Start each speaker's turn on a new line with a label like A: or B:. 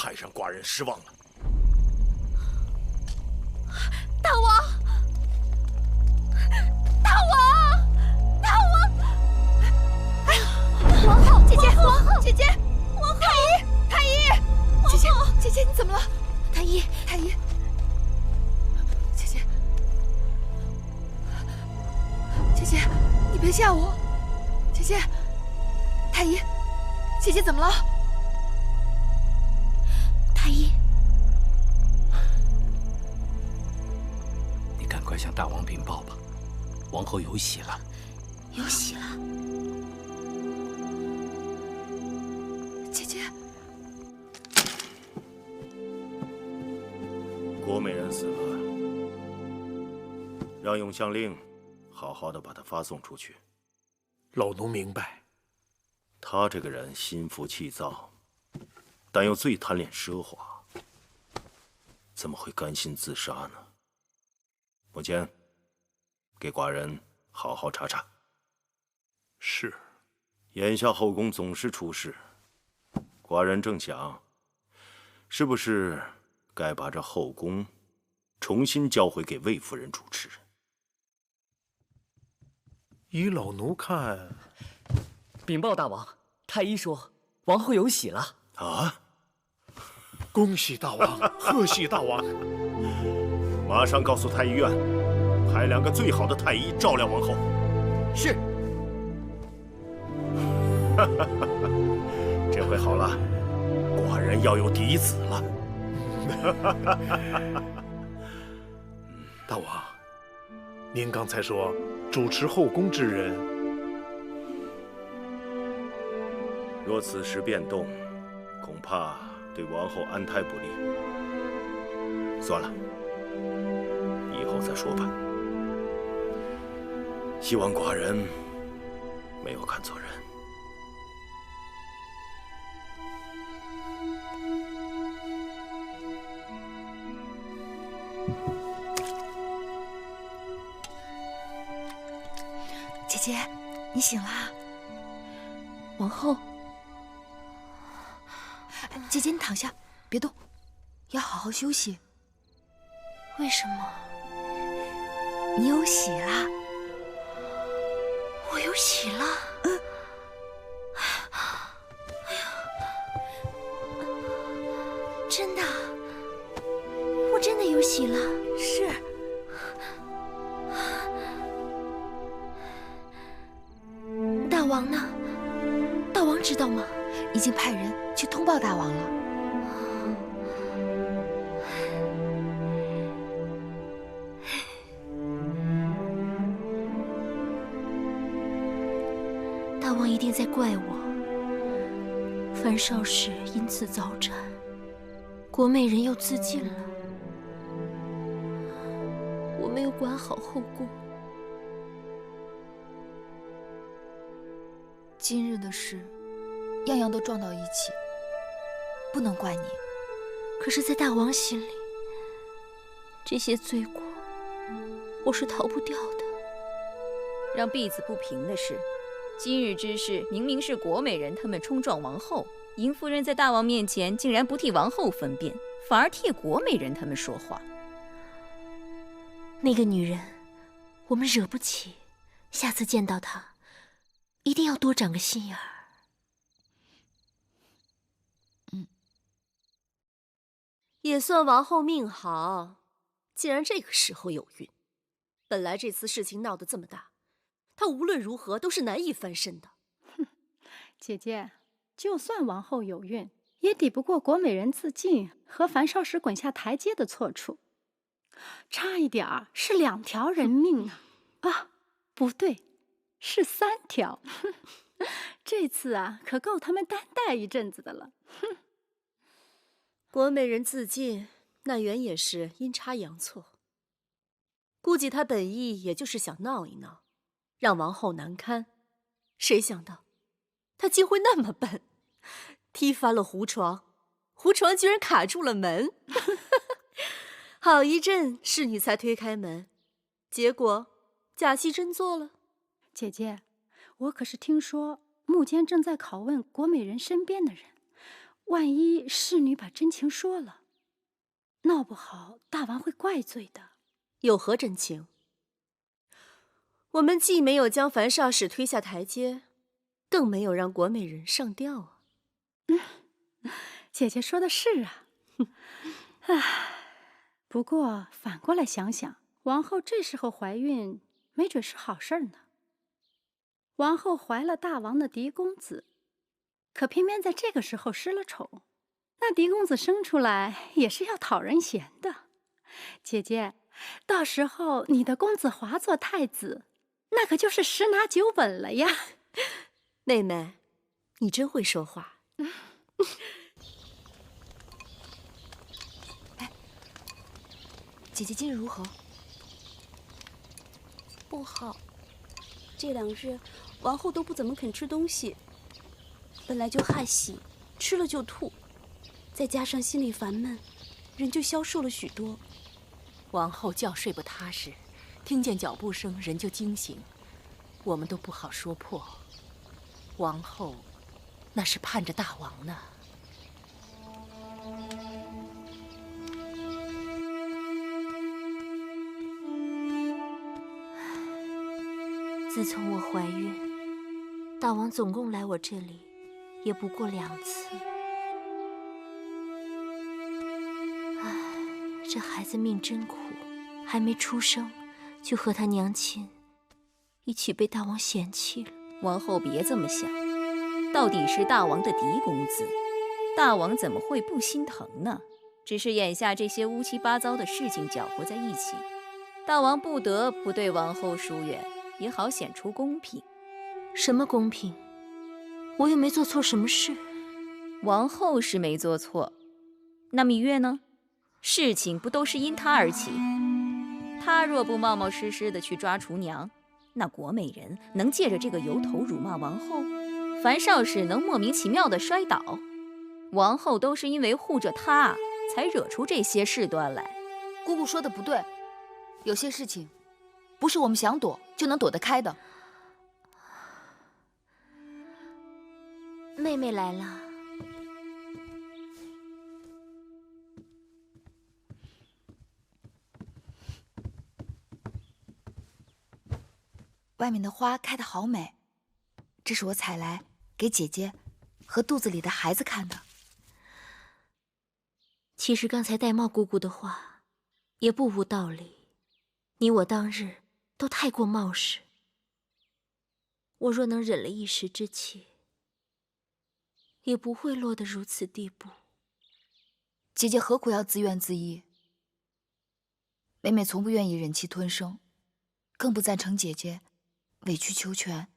A: 太讓寡人失望了。
B: 大王，大王，大王！哎，王后，姐姐，王后，姐姐，王后，太医，太医，姐姐，姐姐，你怎么了？太医，太医，姐姐，姐姐，你别吓我，姐姐，太医，姐姐怎么了？太医。
C: 赶快向大王禀报吧，王后有喜了。
B: 有喜了，姐姐。
A: 郭美人死了，让永相令好好的把她发送出去。
D: 老奴明白。
A: 他这个人心浮气躁，但又最贪恋奢华，怎么会甘心自杀呢？母亲，给寡人好好查查。
D: 是。
A: 眼下后宫总是出事，寡人正想，是不是该把这后宫重新交回给魏夫人主持？
D: 依老奴看，
E: 禀报大王，太医说王后有喜了。
A: 啊！
D: 恭喜大王，贺喜大王！
A: 马上告诉太医院，派2个最好的太医照料王后。
E: 是。
A: 这回好了，寡人要有嫡子了。
D: 大王，您刚才说主持后宫之人，
A: 若此时变动，恐怕对王后安胎不利。算了，以后再说吧。希望寡人没有看錯人。
B: 姐姐，你醒啦？王后，姐姐你躺下，别动，要好好休息。为什么？你有喜啦！我有喜了。哎呀，真的，我真的有喜了。是。大王呢？大王知道吗？已经派人去通报大王了。大王一定在怪我，樊少时因此早产，郭美人又自尽了，我没有管好后宫。今日的事，样样都撞到一起，不能怪你。可是，在大王心里，这些罪过，我是逃不掉的。
F: 让婢子不平的是，今日之事明明是郭美人他们冲撞王后，尹夫人在大王面前竟然不替王后分辨，反而替郭美人他们说话。
B: 那个女人，我们惹不起，下次见到她，一定要多长个心眼儿。
G: 也算王后命好，竟然这个时候有孕。本来这次事情闹得这么大，她無論如何都是難以翻身的。
H: 哼，姐姐，就算王後有孕，也抵不過郭美人自盡和樊少時滾下台階的錯處，差一點兒是2條人命啊！啊，不對，是3條。這次啊，可夠他們擔待一陣子的了。哼。
G: 郭美人自盡，那原也是陰差陽錯。估計她本意也就是想鬧一鬧，讓王後難堪。誰想到，她竟會那麼笨，踢翻了胡床，胡床居然卡住了門。好一陣侍女才推開門，結果假戲真做了。
H: 姐姐，我可是聽說幕間正在拷問郭美人身邊的人。萬一侍女把真情說了，鬧不好大王会怪罪的。
G: 有何真情？我们既没有将樊少使推下台階，更没有让国美人上吊啊。
H: 姐姐说的是啊。唉，不过反过来想想，王后这时候怀孕，没准是好事呢。王后怀了大王的嫡公子，可偏偏在这个时候失了宠，那嫡公子生出来也是要讨人嫌的。姐姐，到时候你的公子华做太子，那可就是十拿九稳了呀。
G: 妹妹，你真会说话。
B: 哎，姐姐今日如何？
I: 不好，这2日王后都不怎么肯吃东西，本来就害喜，吃了就吐，再加上心里烦闷，人就消瘦了许多。
J: 王后觉睡不踏實，聽見腳步聲人就驚醒，我們都不好說破。王後那是盼着大王呢。
K: 自從我懷孕，大王總共來我這裡也不過2次。唉，這孩子命真苦，還沒出生就和他娘親一起被大王嫌棄了。
F: 王后別這麼想，到底是大王的嫡公子，大王怎麼會不心疼呢？只是眼下這些烏七八糟的事情攪和在一起，大王不得不對王后疏遠，也好顯出公平。
K: 什麼公平？我又沒做錯什麼事。
F: 王后是沒做錯，那羋月呢？事情不都是因她而起？她若不冒冒失失的去抓廚娘，那國美人能借着這個由頭辱罵王後，樊少使能莫名其妙的摔倒，王後都是因為護着她才惹出這些事端來。
B: 姑姑說的不對，有些事情不是我們想躲就能躲得開的。
K: 妹妹來了。
B: 外面的花開得好美，這是我採來給姐姐和肚子裡的孩子看的。
K: 其實剛才玳瑁姑姑的話也不無道理，你我當日都太過冒失。我若能忍了一時之氣，也不會落得如此地步。
B: 姐姐何苦要自怨自艾？妹妹從不願意忍氣吞聲，更不贊成姐姐委曲求全，